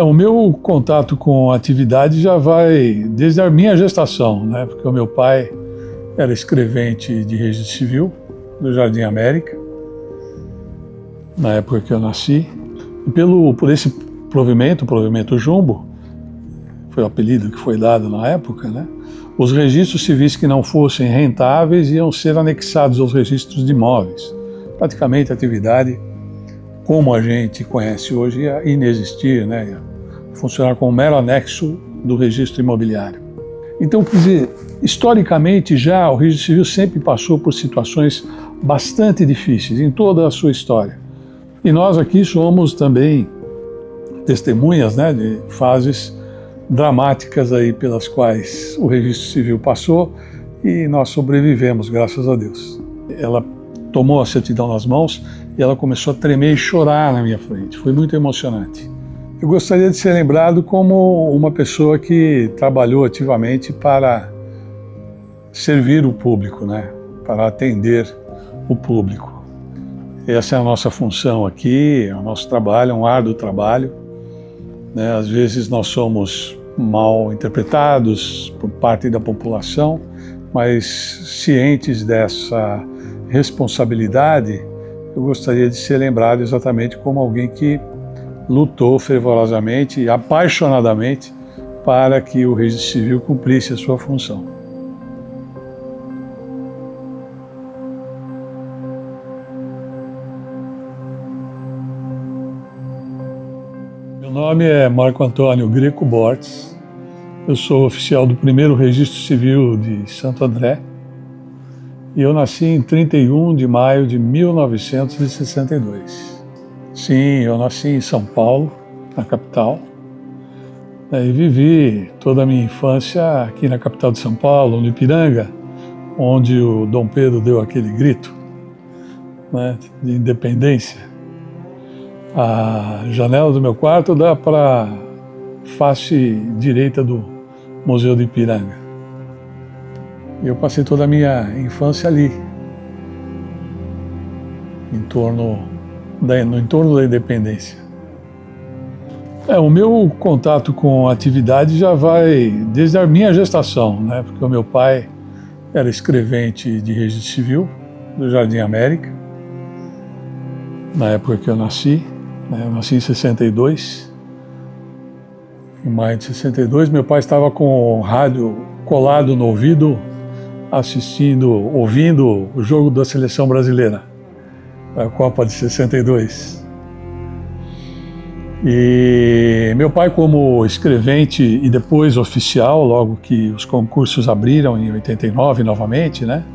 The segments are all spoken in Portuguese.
O meu contato com a atividade já vai desde a minha gestação, né? Porque o meu pai era escrevente de registro civil do Jardim América, na época que eu nasci. E por esse provimento, o provimento Jumbo, foi o apelido que foi dado na época, né? Os registros civis que não fossem rentáveis iam ser anexados aos registros de imóveis. Praticamente a atividade, como a gente conhece hoje, ia inexistir, né? Ia funcionar como um mero anexo do registro imobiliário. Então, quer dizer, historicamente já o registro civil sempre passou por situações bastante difíceis em toda a sua história. E nós aqui somos também testemunhas, né, de fases dramáticas aí pelas quais o registro civil passou e nós sobrevivemos, graças a Deus. Ela tomou a certidão nas mãos e ela começou a tremer e chorar na minha frente. Foi muito emocionante. Eu gostaria de ser lembrado como uma pessoa que trabalhou ativamente para servir o público, né? Para atender o público. Essa é a nossa função aqui, é o nosso trabalho, é um árduo trabalho, né? Às vezes nós somos mal interpretados por parte da população, mas cientes dessa responsabilidade, eu gostaria de ser lembrado exatamente como alguém que lutou fervorosamente e apaixonadamente para que o registro civil cumprisse a sua função. Meu nome é Marco Antônio Greco Bortes, eu sou oficial do primeiro registro civil de Santo André e eu nasci em 31 de maio de 1962. Sim, eu nasci em São Paulo, na capital, e vivi toda a minha infância aqui na capital de São Paulo, no Ipiranga, onde o Dom Pedro deu aquele grito, né, de independência. A janela do meu quarto dá para a face direita do Museu do Ipiranga. Eu passei toda a minha infância ali, no entorno da independência. O meu contato com a atividade já vai desde a minha gestação, né? Porque o meu pai era escrevente de registro civil do Jardim América, na época que eu nasci, né? Eu nasci em 62, em maio de 62, meu pai estava com o rádio colado no ouvido, ouvindo o jogo da seleção brasileira, a Copa de 62. E meu pai, como escrevente e depois oficial, logo que os concursos abriram em 89 novamente, né?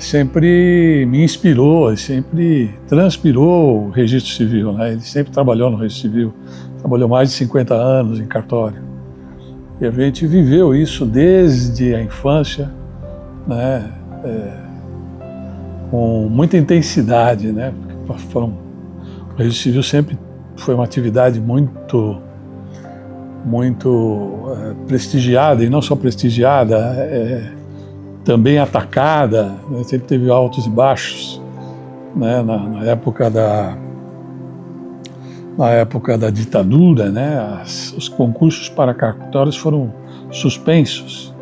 Sempre me inspirou, sempre transpirou o registro civil, né? Ele sempre trabalhou no registro civil, trabalhou mais de 50 anos em cartório. E a gente viveu isso desde a infância, né? Com muita intensidade, né? O registro civil sempre foi uma atividade muito prestigiada, e não só prestigiada, também atacada, né? Sempre teve altos e baixos, né? Na época da ditadura, né? Os concursos para cartórios foram suspensos.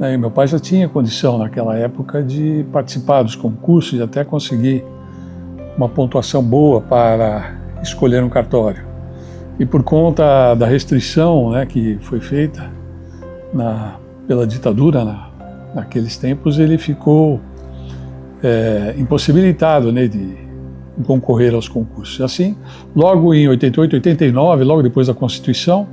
E meu pai já tinha condição naquela época de participar dos concursos e até conseguir uma pontuação boa para escolher um cartório. E por conta da restrição, né, que foi feita pela ditadura naqueles tempos, ele ficou impossibilitado, né, de concorrer aos concursos. Assim, logo em 88, 89, logo depois da Constituição,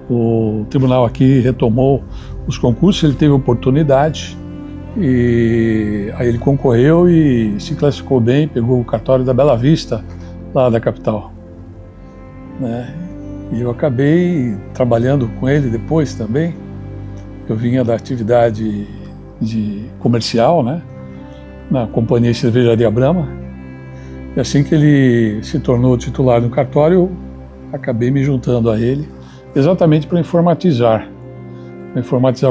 o tribunal aqui retomou os concursos, ele teve oportunidade e aí ele concorreu e se classificou bem, pegou o cartório da Bela Vista, lá da capital, né? E eu acabei trabalhando com ele depois também. Eu vinha da atividade comercial, né, na Companhia de Cervejaria Brahma, e assim que ele se tornou titular do cartório, eu acabei me juntando a ele, exatamente para informatizar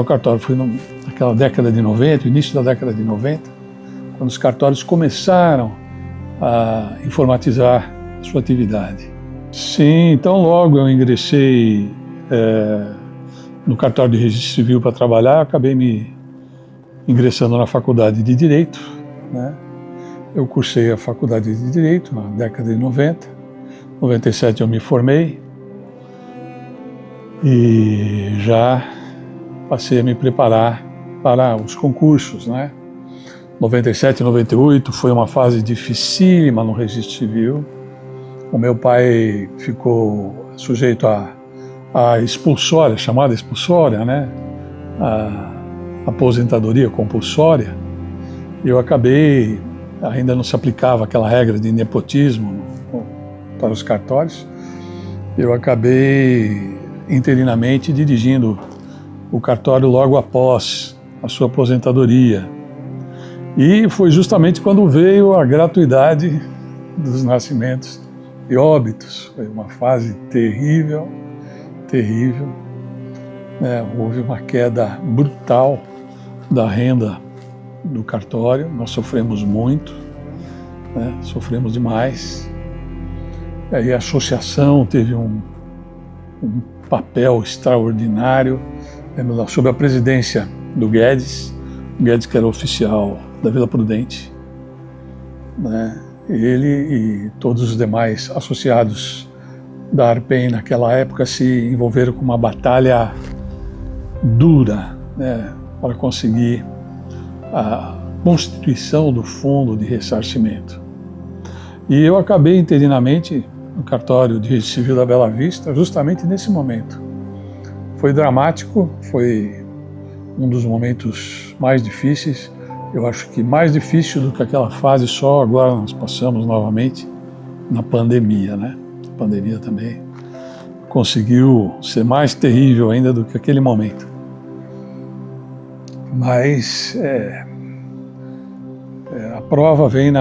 o cartório. Foi naquela década de 90, início da década de 90, quando os cartórios começaram a informatizar sua atividade. Sim, então logo eu ingressei no cartório de registro civil para trabalhar, acabei me ingressando na faculdade de Direito, né? Eu cursei a faculdade de Direito na década de 90, 97 eu me formei e já passei a me preparar para os concursos, né? 97, 98 foi uma fase dificílima no registro civil. O meu pai ficou sujeito à expulsória, chamada expulsória, né? A aposentadoria compulsória. Eu acabei, ainda não se aplicava aquela regra de nepotismo para os cartórios, eu acabei interinamente dirigindo o cartório logo após a sua aposentadoria. E foi justamente quando veio a gratuidade dos nascimentos e óbitos. Foi uma fase terrível, terrível. Houve uma queda brutal da renda do cartório, nós sofremos muito, né? Sofremos demais. E aí a associação teve um papel extraordinário, sob a presidência do Guedes, que era oficial da Vila Prudente, né? Ele e todos os demais associados da ARPEN naquela época se envolveram com uma batalha dura, né, para conseguir a constituição do fundo de ressarcimento. E eu acabei interinamente no cartório de registro civil da Bela Vista justamente nesse momento. Foi dramático, foi um dos momentos mais difíceis. Eu acho que mais difícil do que aquela fase, só agora nós passamos novamente na pandemia, né? A pandemia também conseguiu ser mais terrível ainda do que aquele momento. Mas a prova vem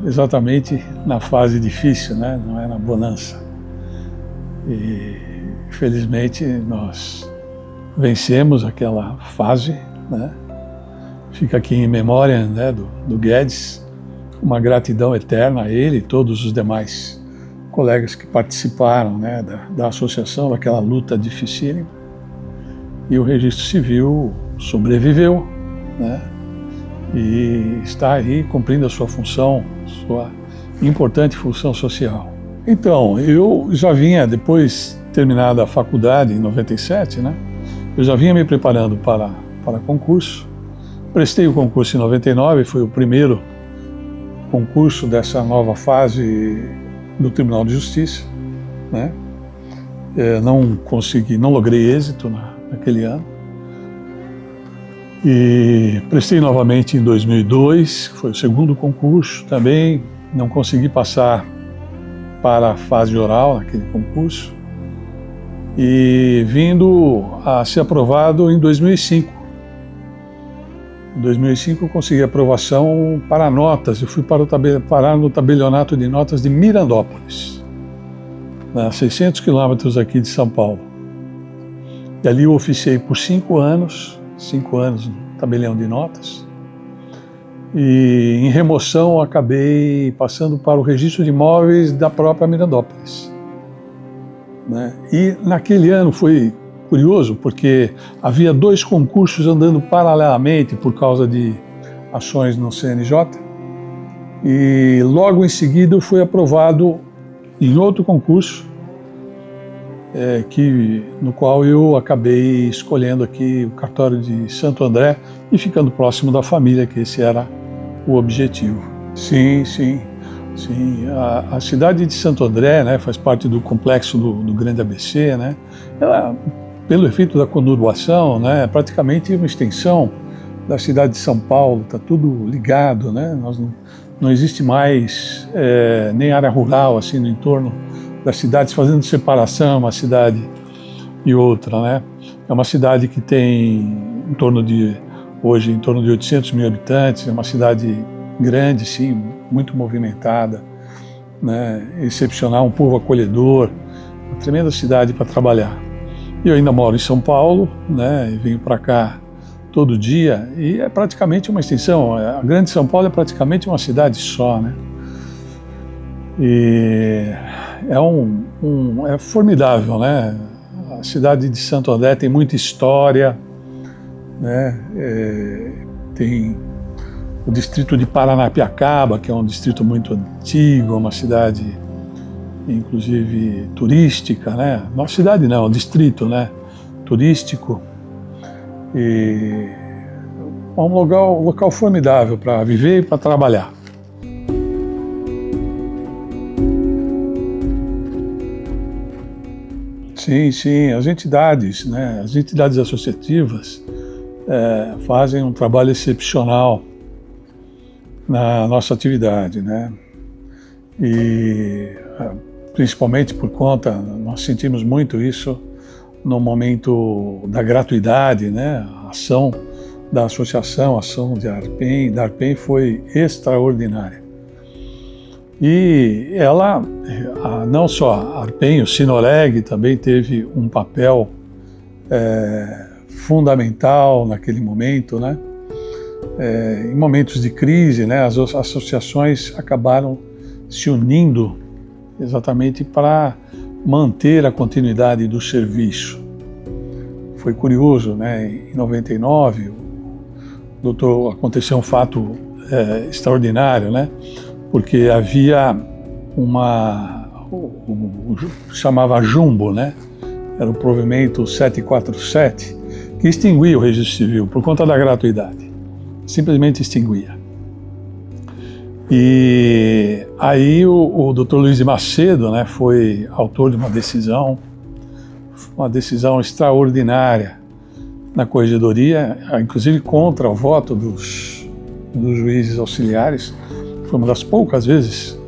exatamente na fase difícil, né? Não é na bonança. E felizmente nós vencemos aquela fase, né? Fica aqui em memória, né, do Guedes, uma gratidão eterna a ele e todos os demais colegas que participaram, né, da associação, daquela luta dificílima. E o registro civil sobreviveu, né, e está aí cumprindo a sua função, sua importante função social. Então, eu já vinha, depois terminada a faculdade em 97, né, eu já vinha me preparando para concurso. Prestei o concurso em 99, foi o primeiro concurso dessa nova fase do Tribunal de Justiça, né? Não logrei êxito naquele ano. E prestei novamente em 2002, foi o segundo concurso, também não consegui passar para a fase oral naquele concurso. E vindo a ser aprovado em 2005. Em 2005 eu consegui aprovação para notas, eu fui parar no tabelionato de notas de Mirandópolis, a 600 quilômetros aqui de São Paulo. E ali eu oficiei por 5 anos no tabelião de notas, e em remoção eu acabei passando para o registro de imóveis da própria Mirandópolis, né? E naquele ano foi curioso, porque havia 2 concursos andando paralelamente por causa de ações no CNJ, e logo em seguida eu fui aprovado em outro concurso, no qual eu acabei escolhendo aqui o cartório de Santo André e ficando próximo da família, que esse era o objetivo. Sim. A cidade de Santo André, né, faz parte do complexo do Grande ABC, né? Ela, pelo efeito da conurbação, né, é praticamente uma extensão da cidade de São Paulo, está tudo ligado, né? Não existe mais nem área rural assim no entorno das cidades, fazendo separação uma cidade e outra, né? É uma cidade que tem hoje em torno de 800 mil habitantes, é uma cidade grande, sim, muito movimentada, né? Excepcional, um povo acolhedor, uma tremenda cidade para trabalhar. Eu ainda moro em São Paulo, né, e venho para cá todo dia, e é praticamente uma extensão. A Grande São Paulo é praticamente uma cidade só, né? E é formidável, né? A cidade de Santo André tem muita história, né? Tem o distrito de Paranapiacaba, que é um distrito muito antigo, uma cidade, inclusive, turística, né? Não, cidade não, distrito, né? Turístico. E é um local formidável para viver e para trabalhar. Sim, sim, as entidades, né? As entidades associativas fazem um trabalho excepcional na nossa atividade, né? E principalmente por conta, nós sentimos muito isso no momento da gratuidade, né? A ação da associação, a ação da ARPEN foi extraordinária. E ela, não só a ARPEN, o Sinoreg também teve um papel fundamental naquele momento, né? Em momentos de crise, né, as associações acabaram se unindo exatamente para manter a continuidade do serviço. Foi curioso, né? Em 99, aconteceu um fato extraordinário, né? Porque havia chamava Jumbo, né? Era o provimento 747, que extinguia o registro civil por conta da gratuidade. Simplesmente extinguia. E aí o Dr. Luiz de Macedo, né, foi autor de uma decisão extraordinária na corregedoria, inclusive contra o voto dos juízes auxiliares. Foi uma das poucas vezes,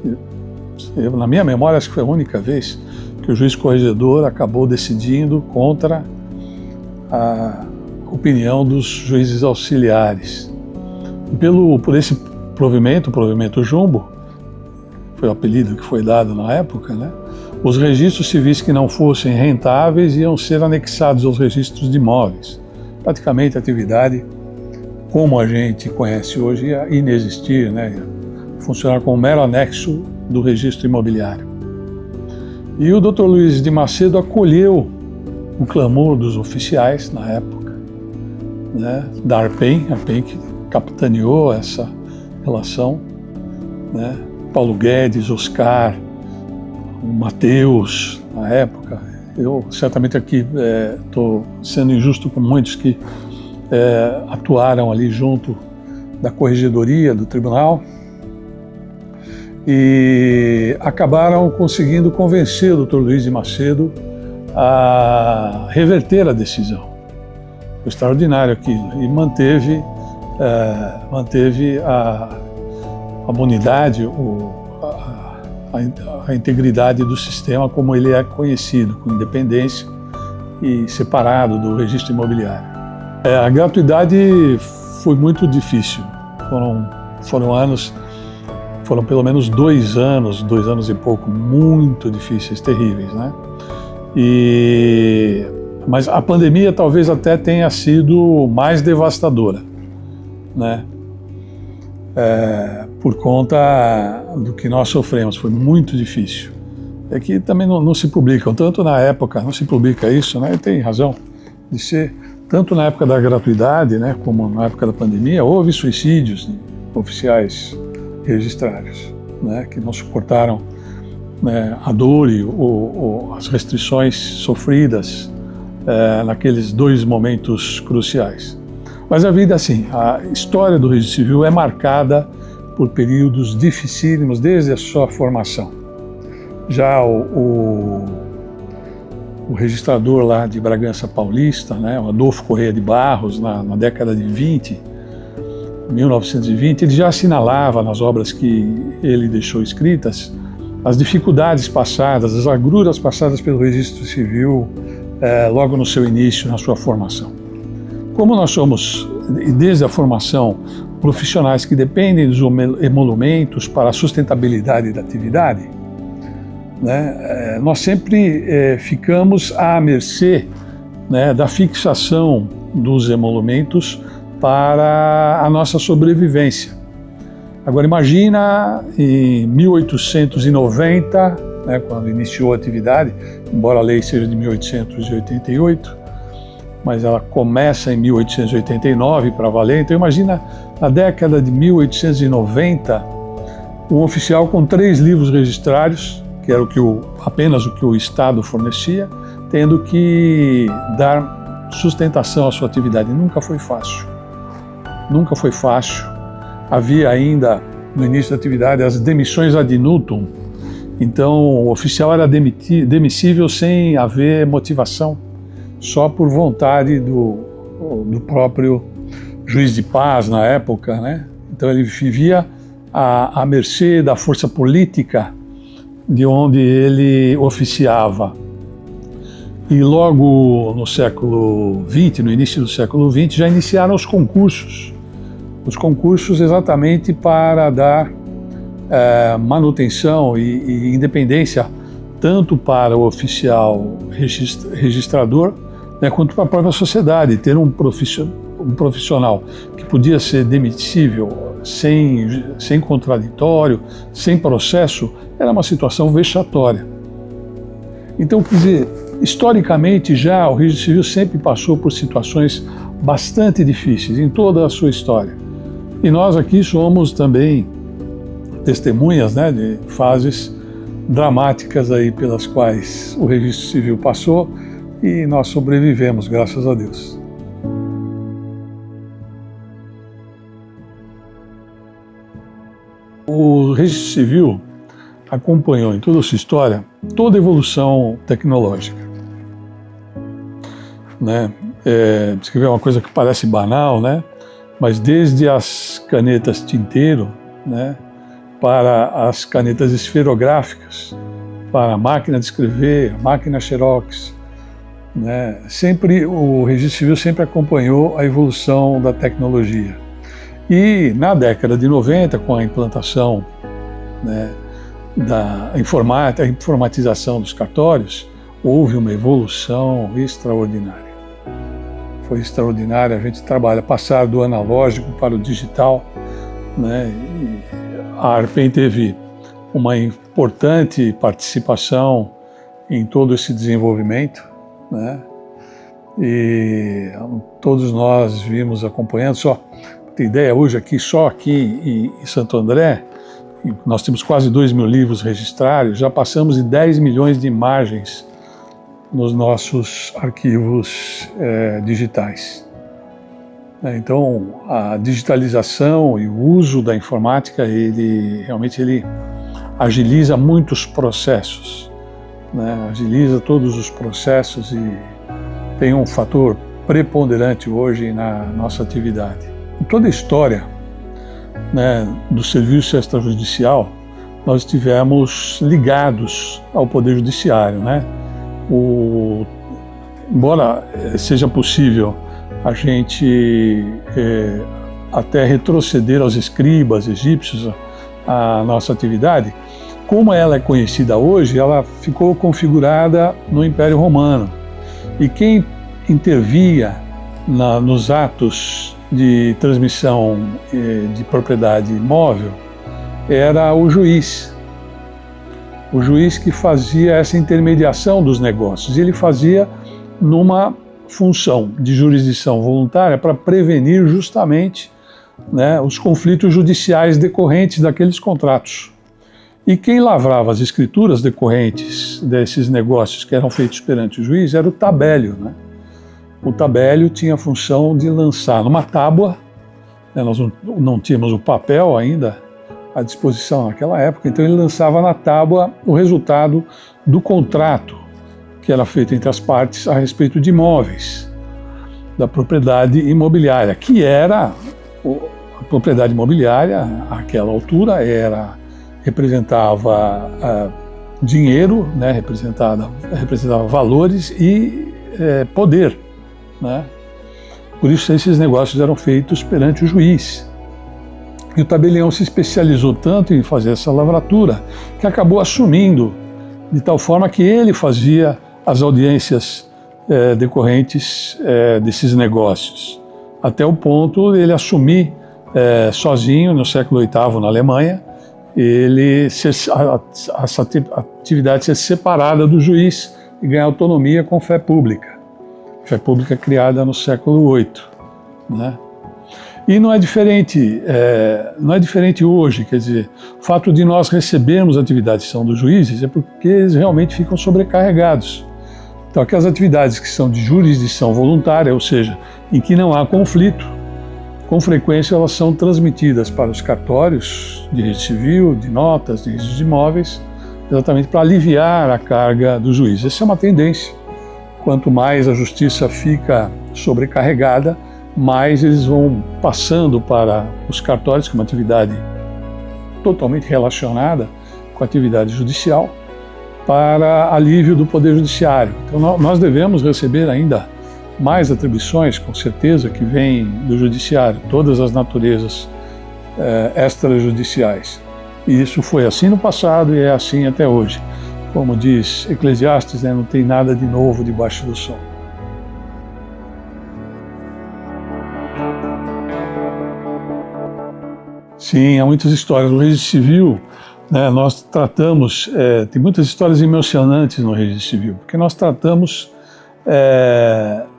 na minha memória acho que foi a única vez, que o juiz corregedor acabou decidindo contra a opinião dos juízes auxiliares. Por esse provimento, o provimento Jumbo, foi o apelido que foi dado na época, né? Os registros civis que não fossem rentáveis iam ser anexados aos registros de imóveis. Praticamente a atividade, como a gente conhece hoje, ia inexistir, né? Ia funcionar como um mero anexo do registro imobiliário. E o Dr. Luiz de Macedo acolheu o clamor dos oficiais na época, né? Da ARPEN que capitaneou essa relação, né? Paulo Guedes, Oscar, o Mateus, na época. Eu certamente aqui estou sendo injusto com muitos que atuaram ali junto da corregedoria do tribunal e acabaram conseguindo convencer o Dr. Luiz de Macedo a reverter a decisão. Foi extraordinário aquilo e manteve a bonidade, a integridade do sistema como ele é conhecido, com independência e separado do registro imobiliário. A gratuidade foi muito difícil. Foram pelo menos 2 anos e pouco, muito difíceis, terríveis, né? Mas a pandemia talvez até tenha sido mais devastadora, né? Por conta do que nós sofremos, foi muito difícil. É que também não se publicam, tanto na época, não se publica isso, né? Tem razão de ser, tanto na época da gratuidade, né, como na época da pandemia, houve suicídios de oficiais registrados, né, que não suportaram, né, a dor e as restrições sofridas naqueles 2 momentos cruciais. Mas a vida, assim, a história do registro civil é marcada por períodos dificílimos desde a sua formação. Já o registrador lá de Bragança Paulista, né, o Adolfo Corrêa de Barros, na década de 1920, ele já assinalava nas obras que ele deixou escritas as dificuldades passadas, as agruras passadas pelo registro civil logo no seu início, na sua formação. Como nós somos, desde a formação, profissionais que dependem dos emolumentos para a sustentabilidade da atividade, né, nós sempre ficamos à mercê, né, da fixação dos emolumentos para a nossa sobrevivência. Agora imagina em 1890, né, quando iniciou a atividade, embora a lei seja de 1888, mas ela começa em 1889 para valer. Então imagina na década de 1890, um oficial com 3 livros registrários, que era apenas o que o Estado fornecia, tendo que dar sustentação à sua atividade. Nunca foi fácil. Nunca foi fácil. Havia ainda, no início da atividade, as demissões ad nutum. Então, o oficial era demissível sem haver motivação, só por vontade do próprio juiz de paz na época, né? Então, ele vivia à mercê da força política de onde ele oficiava. E logo no século XX, no início do século XX, já iniciaram os concursos. Os concursos exatamente para dar manutenção e independência tanto para o oficial registrador, né, quanto para a própria sociedade. Ter um profissional que podia ser demissível sem contraditório, sem processo, era uma situação vexatória. Então, quer dizer, historicamente já o registro civil sempre passou por situações bastante difíceis em toda a sua história. E nós aqui somos também testemunhas, né, de fases dramáticas aí pelas quais o registro civil passou e nós sobrevivemos, graças a Deus. O registro civil acompanhou em toda a sua história toda a evolução tecnológica, né? Escrever é uma coisa que parece banal, né? Mas desde as canetas tinteiro, né, para as canetas esferográficas, para a máquina de escrever, a máquina Xerox, né, o registro civil sempre acompanhou a evolução da tecnologia. E na década de 90, com a implantação, né, da informatização dos cartórios, houve uma evolução extraordinária. Foi extraordinária, a gente passar do analógico para o digital, né? E a Arpen teve uma importante participação em todo esse desenvolvimento, né? E todos nós vimos acompanhando. Só para ter ideia, hoje só aqui em Santo André, nós temos quase 2.000 livros registrados, já passamos de 10 milhões de imagens nos nossos arquivos digitais. Então, a digitalização e o uso da informática, ele realmente agiliza muitos processos, né? Agiliza todos os processos e tem um fator preponderante hoje na nossa atividade. Em toda a história, né, do serviço extrajudicial, nós estivemos ligados ao Poder Judiciário, né? Embora seja possível a gente até retroceder aos escribas egípcios, a nossa atividade, como ela é conhecida hoje, ela ficou configurada no Império Romano. E quem intervia nos atos de transmissão de propriedade imóvel era o juiz. O juiz que fazia essa intermediação dos negócios. E ele fazia numa função de jurisdição voluntária para prevenir justamente, né, os conflitos judiciais decorrentes daqueles contratos. E quem lavrava as escrituras decorrentes desses negócios que eram feitos perante o juiz era o tabélio, né? O tabélio tinha a função de lançar numa tábua, né, nós não tínhamos o papel ainda à disposição naquela época, então ele lançava na tábua o resultado do contrato que era feito entre as partes a respeito de imóveis, da propriedade imobiliária, que era a propriedade imobiliária, àquela altura, representava dinheiro, né, representava valores e poder, né? Por isso esses negócios eram feitos perante o juiz. E o tabelião se especializou tanto em fazer essa lavratura que acabou assumindo, de tal forma que ele fazia as audiências decorrentes desses negócios, até o ponto de ele assumir sozinho no século VIII na Alemanha, essa atividade ser separada do juiz e ganhar autonomia com fé pública. Fé pública criada no século VIII, né? E não é diferente hoje, quer dizer, o fato de nós recebermos atividades que são dos juízes é porque eles realmente ficam sobrecarregados. Então, aquelas atividades que são de jurisdição voluntária, ou seja, em que não há conflito, com frequência elas são transmitidas para os cartórios de registro civil, de notas, de registro de imóveis, exatamente para aliviar a carga do juiz. Essa é uma tendência. Quanto mais a justiça fica sobrecarregada, mais eles vão passando para os cartórios, que é uma atividade totalmente relacionada com a atividade judicial, para alívio do Poder Judiciário. Então nós devemos receber ainda mais atribuições, com certeza, que vêm do Judiciário, todas as naturezas extrajudiciais. E isso foi assim no passado e é assim até hoje. Como diz Eclesiastes, né, não tem nada de novo debaixo do sol. Sim, há muitas histórias. No registro civil, né, nós tratamos, tem muitas histórias emocionantes no registro civil, porque nós tratamos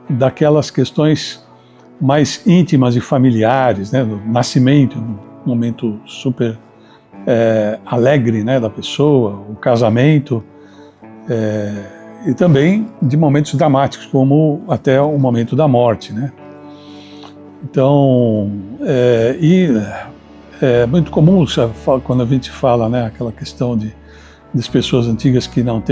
daquelas questões mais íntimas e familiares, né, do nascimento, um momento super alegre, né, da pessoa, o casamento, e também de momentos dramáticos, como até o momento da morte, né? Então, é muito comum quando a gente fala, né, aquela questão das pessoas antigas que não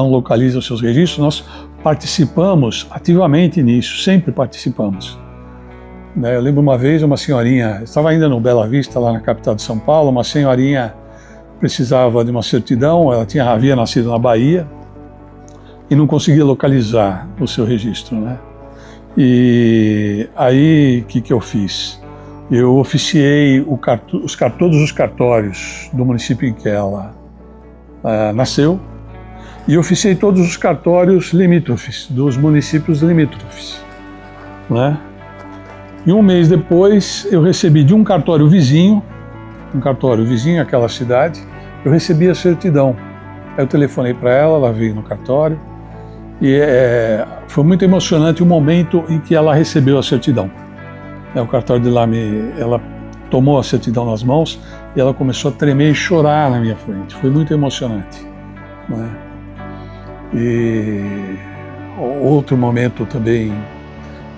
localizam seus registros. Nós participamos ativamente nisso, sempre participamos. Eu lembro uma vez uma senhorinha, estava ainda no Bela Vista, lá na capital de São Paulo, uma senhorinha precisava de uma certidão, ela havia nascido na Bahia e não conseguia localizar o seu registro, né? E aí, o que eu fiz? Eu oficiei todos os cartórios do município em que ela nasceu e oficiei todos os cartórios limítrofes, dos municípios limítrofes, né? E um mês depois, eu recebi de um cartório vizinho àquela cidade, eu recebi a certidão. Aí eu telefonei para ela veio no cartório e foi muito emocionante o momento em que ela recebeu a certidão. O cartório de lá, ela tomou a certidão nas mãos e ela começou a tremer e chorar na minha frente. Foi muito emocionante, né? E outro momento também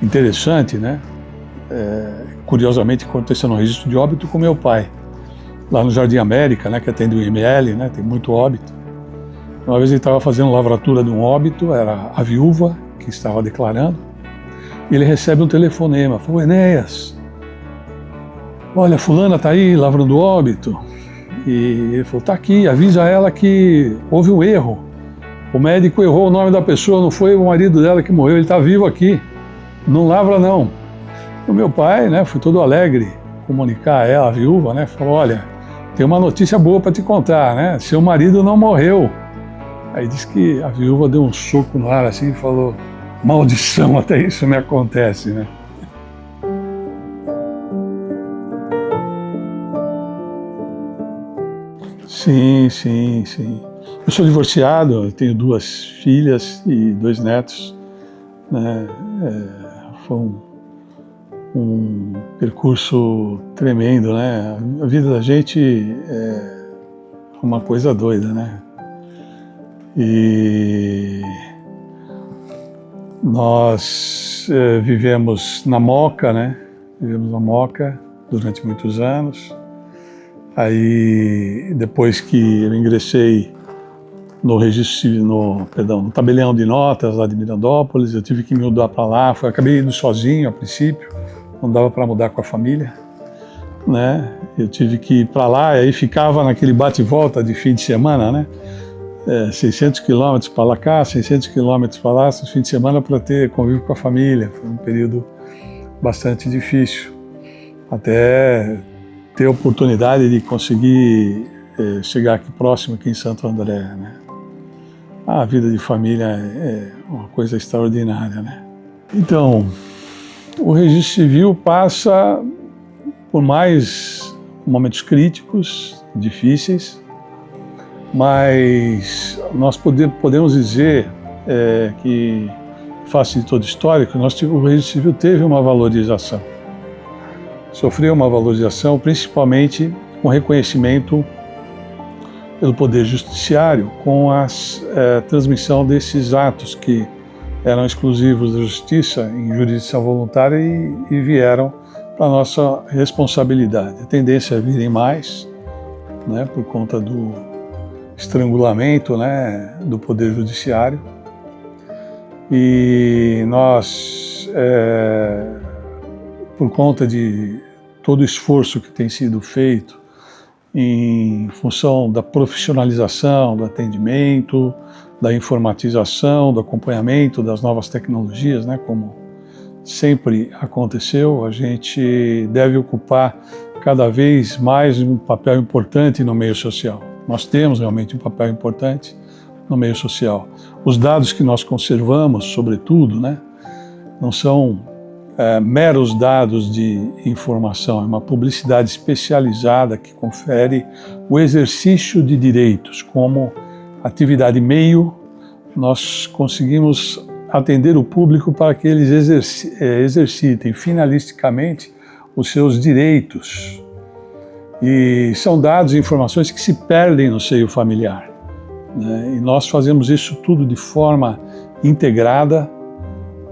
interessante, né? Curiosamente aconteceu no registro de óbito com meu pai, lá no Jardim América, né, que atende o IML, né, tem muito óbito. Uma vez ele estava fazendo lavratura de um óbito, era a viúva que estava declarando, e ele recebe um telefonema, falou: Enéas, olha, fulana está aí lavrando óbito. E ele falou: está aqui, avisa ela que houve um erro, o médico errou o nome da pessoa, não foi o marido dela que morreu, ele está vivo aqui, não lavra não. O meu pai, né, foi todo alegre comunicar a ela, a viúva, né, falou: olha, tem uma notícia boa para te contar, né, seu marido não morreu. Aí disse que a viúva deu um soco no ar assim e falou: maldição, até isso me acontece, né? Sim. Eu sou divorciado, eu tenho 2 filhas e 2 netos, né? Foi um percurso tremendo, né? A vida da gente é uma coisa doida, né? E nós vivemos na Moca, né? Vivemos na Moca durante muitos anos. Aí, depois que eu ingressei no registro, no tabelião de notas lá de Mirandópolis, eu tive que me mudar para lá. Acabei indo sozinho a princípio, não dava para mudar com a família, né? Eu tive que ir para lá e aí ficava naquele bate e volta de fim de semana, né? 600 quilômetros para lá cá, 600 quilômetros para lá, fim de semana para ter convívio com a família. Foi um período bastante difícil, até ter a oportunidade de conseguir chegar aqui próximo, aqui em Santo André, né? A vida de família é uma coisa extraordinária, né? Então, O registro civil passa por mais momentos críticos, difíceis, mas nós podemos dizer que, face de todo histórico, o registro civil teve uma valorização. Sofreu uma valorização, principalmente com reconhecimento pelo Poder Judiciário, com a transmissão desses atos que eram exclusivos da Justiça em jurisdição voluntária e vieram para a nossa responsabilidade. A tendência é virem mais, né, por conta do estrangulamento, né, do Poder Judiciário. E nós, por conta de todo o esforço que tem sido feito em função da profissionalização, do atendimento, da informatização, do acompanhamento das novas tecnologias, né, como sempre aconteceu, a gente deve ocupar cada vez mais um papel importante no meio social. Nós temos realmente um papel importante no meio social. Os dados que nós conservamos, sobretudo, né, não são meros dados de informação, é uma publicidade especializada que confere o exercício de direitos. Como atividade meio, nós conseguimos atender o público para que eles exercitem finalisticamente os seus direitos. E são dados e informações que se perdem no seio familiar, né? E nós fazemos isso tudo de forma integrada,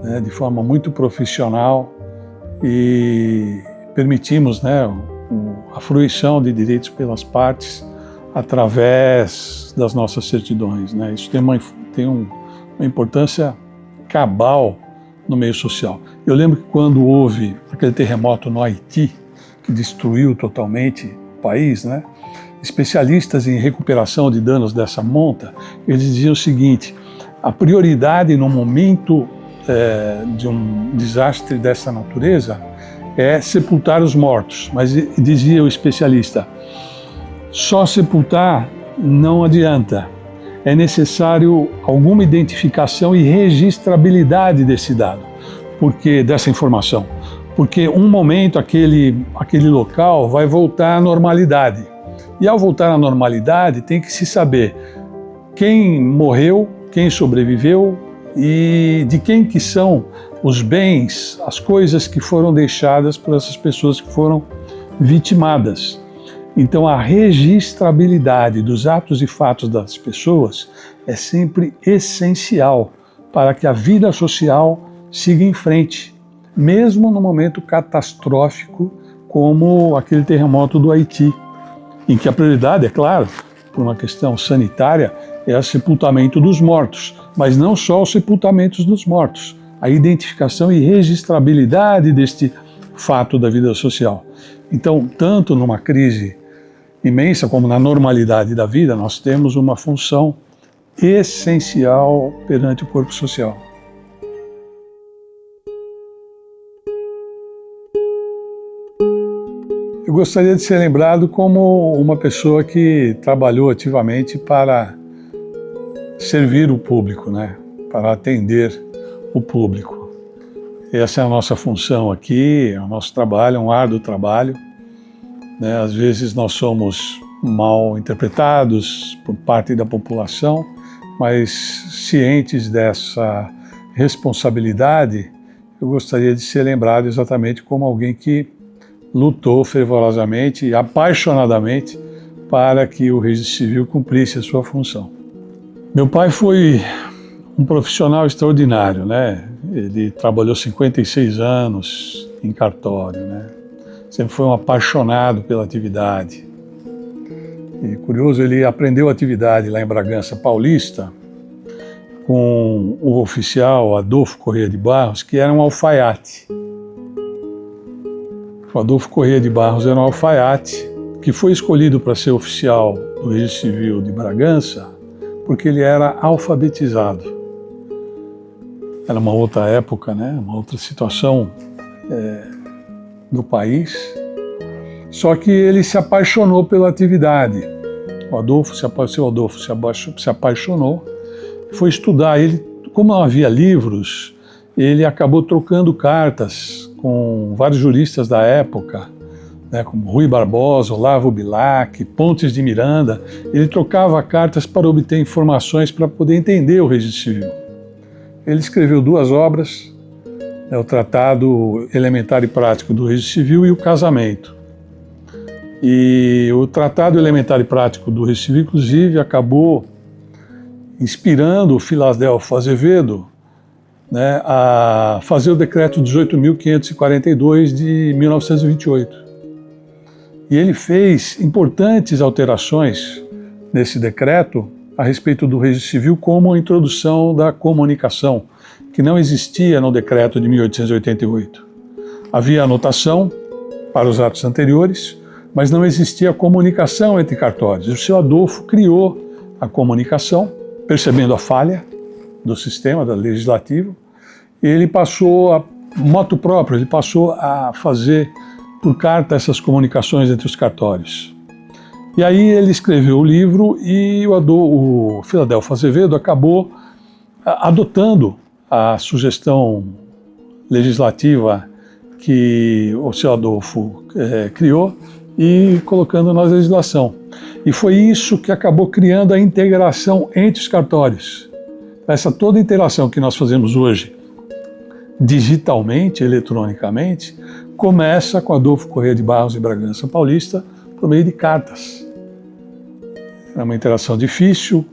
né, de forma muito profissional, e permitimos, né, a fruição de direitos pelas partes através das nossas certidões, né? Isso tem uma importância cabal no meio social. Eu lembro que quando houve aquele terremoto no Haiti, que destruiu totalmente o país, né, especialistas em recuperação de danos dessa monta, eles diziam o seguinte: a prioridade no momento de um desastre dessa natureza é sepultar os mortos. Mas dizia o especialista, só sepultar não adianta. É necessário alguma identificação e registrabilidade desse dado, dessa informação. Porque um momento aquele local vai voltar à normalidade. E ao voltar à normalidade tem que se saber quem morreu, quem sobreviveu, e de quem que são os bens, as coisas que foram deixadas por essas pessoas que foram vitimadas. Então a registrabilidade dos atos e fatos das pessoas é sempre essencial para que a vida social siga em frente, mesmo no momento catastrófico como aquele terremoto do Haiti, em que a prioridade, é claro, por uma questão sanitária, é o sepultamento dos mortos, mas não só os sepultamentos dos mortos, a identificação e registrabilidade deste fato da vida social. Então, tanto numa crise imensa como na normalidade da vida, nós temos uma função essencial perante o corpo social. Eu gostaria de ser lembrado como uma pessoa que trabalhou ativamente para servir o público, né? Para atender o público. Essa é a nossa função aqui, é o nosso trabalho, é um árduo trabalho, né? Às vezes nós somos mal interpretados por parte da população, mas cientes dessa responsabilidade, eu gostaria de ser lembrado exatamente como alguém que lutou fervorosamente e apaixonadamente para que o registro civil cumprisse a sua função. Meu pai foi um profissional extraordinário, né? Ele trabalhou 56 anos em cartório, né? Sempre foi um apaixonado pela atividade. E curioso, ele aprendeu a atividade lá em Bragança Paulista com o oficial Adolfo Corrêa de Barros, que era um alfaiate. O Adolfo Corrêa de Barros era um alfaiate que foi escolhido para ser oficial do Registro Civil de Bragança porque ele era alfabetizado. Era uma outra época, né? Uma outra situação do país. Só que ele se apaixonou pela atividade. O Adolfo se apaixonou, foi estudar. Ele, como não havia livros, ele acabou trocando cartas com com vários juristas da época, né, como Rui Barbosa, Olavo Bilac, Pontes de Miranda. Ele trocava cartas para obter informações para poder entender o registro civil. Ele escreveu 2 obras, né, o Tratado Elementar e Prático do Registro Civil e o Casamento. E o Tratado Elementar e Prático do Registro Civil, inclusive, acabou inspirando o Filadelfo Azevedo, né, a fazer o decreto 18.542 de 1928. E ele fez importantes alterações nesse decreto a respeito do registro civil, como a introdução da comunicação, que não existia no decreto de 1888. Havia anotação para os atos anteriores, mas não existia comunicação entre cartórios. O seu Adolfo criou a comunicação, percebendo a falha do sistema legislativo, e ele passou a motu próprio, ele passou a fazer por carta essas comunicações entre os cartórios. E aí ele escreveu o livro e o Filadelfo Azevedo acabou adotando a sugestão legislativa que o seu Adolfo criou e colocando na legislação. E foi isso que acabou criando a integração entre os cartórios. Essa toda interação que nós fazemos hoje, digitalmente, eletronicamente, começa com Adolfo Corrêa de Barros e Bragança Paulista por meio de cartas. É uma interação difícil,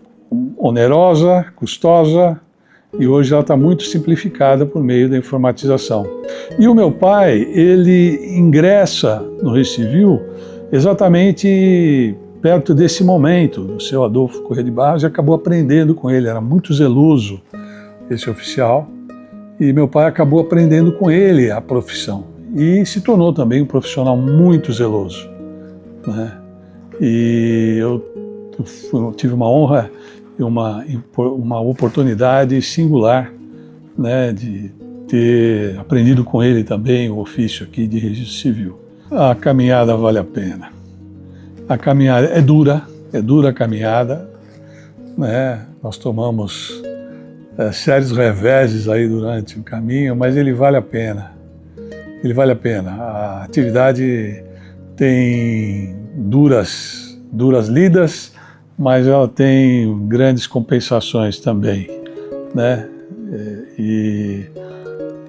onerosa, custosa, e hoje ela está muito simplificada por meio da informatização. E o meu pai, ele ingressa no Registro Civil exatamente perto desse momento, do seu Adolfo Corrêa de Barros, e acabou aprendendo com ele. Era muito zeloso esse oficial, e meu pai acabou aprendendo com ele a profissão. E se tornou também um profissional muito zeloso, né? E eu tive uma honra e uma oportunidade singular, né, de ter aprendido com ele também o ofício aqui de registro civil. A caminhada vale a pena. A caminhada é dura a caminhada, né? Nós tomamos sérios reveses aí durante o caminho, mas ele vale a pena. Ele vale a pena. A atividade tem duras lidas, mas ela tem grandes compensações também, né? E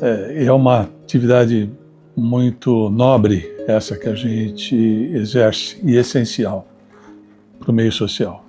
é uma atividade muito nobre essa que a gente exerce e essencial para o meio social.